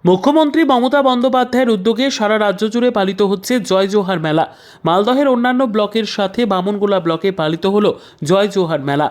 মুখ্যমন্ত্রী মমতা বন্দ্যোপাধ্যায়ের উদ্যোগে সারা রাজ্য জুড়ে পালিত হচ্ছে জয় জোহার মেলা। মালদহের অন্যান্য ব্লকের সাথে বামনগোলা ব্লকে পালিত হলো জয় জোহার মেলা।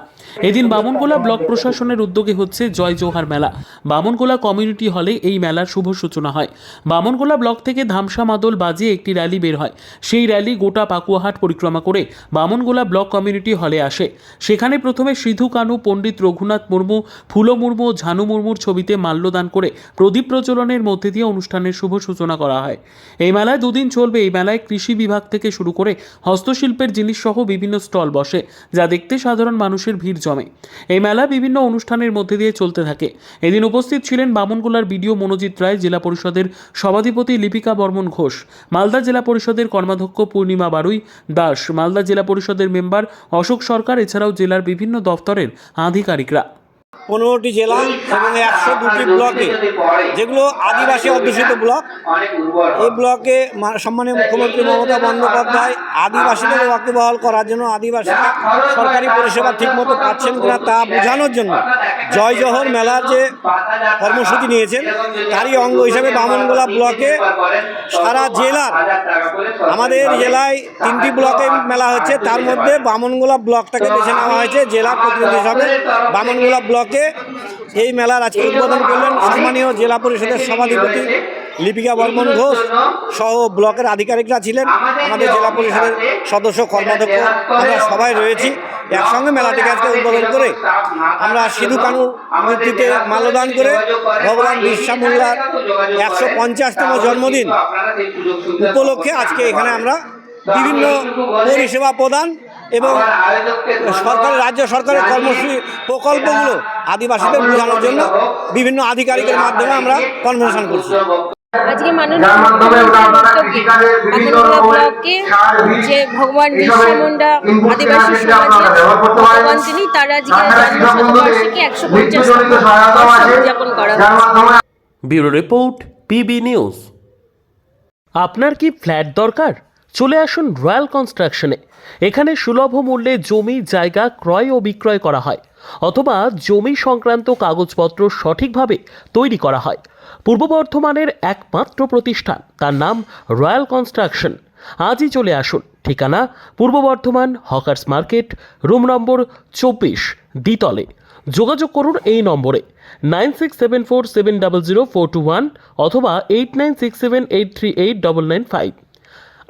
এদিন বামনগোলা ব্লক প্রশাসনের উদ্যোগে হচ্ছে জয় জোহার মেলা। বামনগোলা কমিউনিটি হলে এই মেলার শুভ সূচনা হয়। বামনগোলা ব্লক থেকে ধামসা মাদল বাজিয়ে একটি র্যালি বের হয়। সেই র্যালি গোটা পাকুয়াহাট পরিক্রমা করে বামনগোলা ব্লক কমিউনিটি হলে আসে। সেখানে প্রথমে সিধু কানু, পণ্ডিত রঘুনাথ মুর্মু, ফুলো মুর্মু, ঝানু মুর্মুর ছবিতে মাল্যদান করে প্রদীপ প্রজ্বলনের মধ্যে দিয়ে অনুষ্ঠানের শুভ সূচনা করা হয়। এই মেলায় দুদিন চলবে। এই মেলায় কৃষি বিভাগ থেকে শুরু করে হস্তশিল্পের জিনিস সহ বিভিন্ন স্টল বসে, যা দেখতে সাধারণ মানুষের ভিড় জমে। এই মেলা বিভিন্ন অনুষ্ঠানের মধ্যে দিয়ে চলতে থাকে। এদিন উপস্থিত ছিলেন বামনগোলার বিডিও মনোজিৎ রায়, জেলা পরিষদের সভাধিপতি লিপিকা বর্মন ঘোষ, মালদা জেলা পরিষদের কর্মাধ্যক্ষ পূর্ণিমা বারুই দাস, মালদা জেলা পরিষদের মেম্বার অশোক সরকার, এছাড়াও জেলার বিভিন্ন দফতরের আধিকারিকরা। 15টি জেলা এবং 102টি ব্লকে, যেগুলো আদিবাসী অধ্যুষিত ব্লক। এই ব্লকে সম্মানীয় মুখ্যমন্ত্রী মমতা বন্দ্যোপাধ্যায় আদিবাসীদের ওয়াকিবহাল করার জন্য, আদিবাসীরা সরকারি পরিষেবা ঠিকমতো পাচ্ছেন কিনা তা বোঝানোর জন্য জয় জোহর মেলার যে কর্মসূচি নিয়েছেন, তারই অঙ্গ হিসেবে বামনগোলা ব্লকে সারা জেলার, আমাদের জেলায় 3টি ব্লকে মেলা হচ্ছে, তার মধ্যে বামনগোলা ব্লকটাকে বেছে নেওয়া হয়েছে জেলা প্রতিনিধি হিসাবে। বামনগোলা ব্লকে এই মেলার আজকে উদ্বোধন করলেন সম্মানীয় জেলা পরিষদের সভাধিপতি লিপিকা বর্মন ঘোষ সহ ব্লকের আধিকারিকরা ছিলেন, আমাদের জেলা পরিষদের সদস্য, কর্মাধ্যক্ষ, আমরা সবাই রয়েছি। একসঙ্গে মেলাটিকে আজকে উদ্বোধন করে আমরা সিধু কানুর মূর্তিতে মাল্যদান করে ভগবান বিরসা মুন্ডার 150তম জন্মদিন উপলক্ষে আজকে এখানে আমরা বিভিন্ন পরিষেবা প্রদান এবং সরকারের, রাজ্য সরকারের কর্মসূচি প্রকল্পগুলো আদিবাসীদের বোঝানোর জন্য বিভিন্ন আধিকারিকের মাধ্যমে আমরা কনভেনশন করছি। আজকে মাননীয় মুখ্যমন্ত্রীর বামনগোলা ব্লকে যে ভগবান বিরসা মুন্ডা আদিবাসী সমাজের ভগবান তিনি, তার আজকে জন্ম শতবার্ষিকী 150তম উদযাপন করা হচ্ছে। Bureau report, PB news. আপনার কি ফ্ল্যাট দরকার? চলে আসুন রয়্যাল কনস্ট্রাকশনে। এখানে সুলভ মূল্যে জমি জায়গা ক্রয় ও বিক্রয় করা হয়, অথবা জমি সংক্রান্ত কাগজপত্র সঠিকভাবে তৈরি করা হয়। পূর্ব বর্ধমানের একমাত্র প্রতিষ্ঠান, তার নাম রয়্যাল কনস্ট্রাকশন। আজই চলে আসুন। ঠিকানা পূর্ব Bardhaman hawkers market, room number 24, দ্বিতলে। যোগাযোগ করুন এই নম্বরে 9674700421 অথবা 8967838995।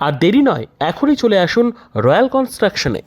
আর দেরি নয়, এখনই চলে আসুন রয়্যাল কনস্ট্রাকশনে।